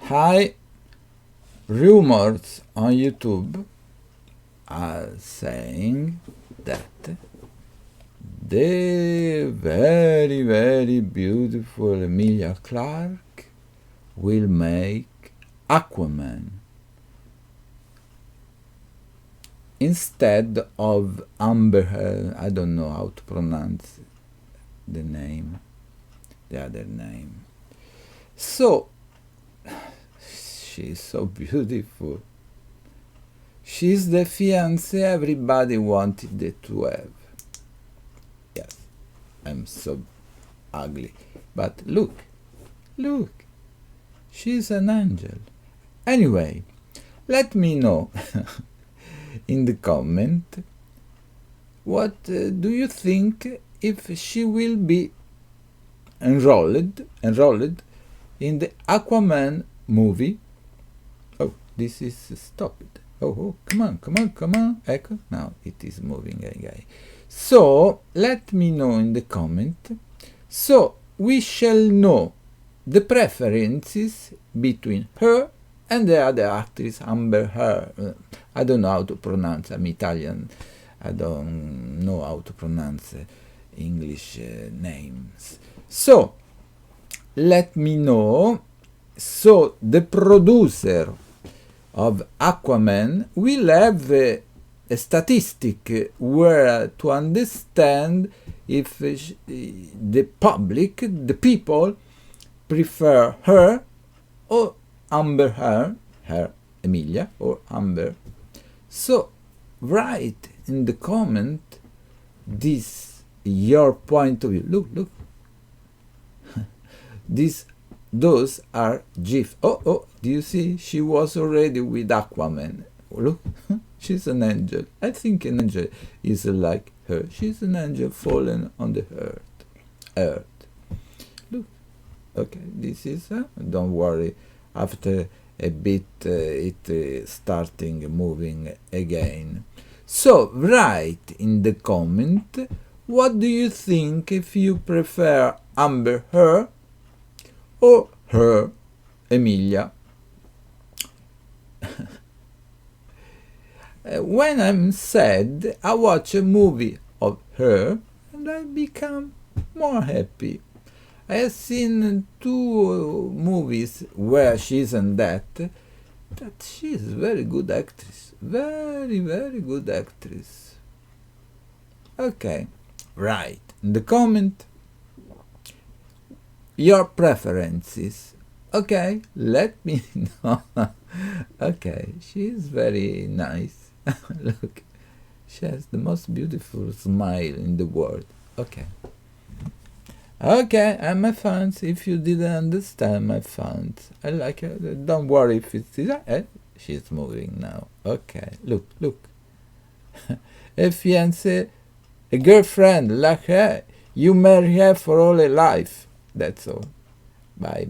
High rumors on YouTube are saying that the very, very beautiful Emilia Clarke will make Aquaman instead of Amber. I don't know how to pronounce the name, the other name. So she's so beautiful. She's the fiancé everybody wanted to have. Yes, I'm so ugly, but look, she's an angel. Anyway, let me know in the comment what do you think if she will be enrolled in the Aquaman movie. Oh, this is stopped. Oh, come on. Ecco, now it is moving again. So, let me know in the comment. So, we shall know the preferences between her and the other actress, Amber Heard. I don't know how to pronounce. I'm Italian. I don't know how to pronounce English names. So, let me know. So, the producer of Aquaman will have a statistic where to understand if the public, the people, prefer her or Amber Heard, Emilia or Amber. So, write in the comment this your point of view. Look. Those are GIF. Oh, do you see? She was already with Aquaman. Look, she's an angel. I think an angel is like her. She's an angel fallen on the earth. Look. Okay, this is, don't worry. After a bit, it starting moving again. So, write in the comment, what do you think if you prefer Amber Heard or her, Emilia? When I'm sad, I watch a movie of her and I become more happy. I have seen 2 movies where she's in that she's a very good actress. Very, very good actress. Okay, write in the comment your preferences. Okay, let me know. Okay, she's very nice. Look, she has the most beautiful smile in the world. Okay, I'm a fan. If you didn't understand my fans, I like her. Don't worry if it's she's moving now. Okay, look. A fiancé, a girlfriend like her, you marry her for all her life. That's all. Bye.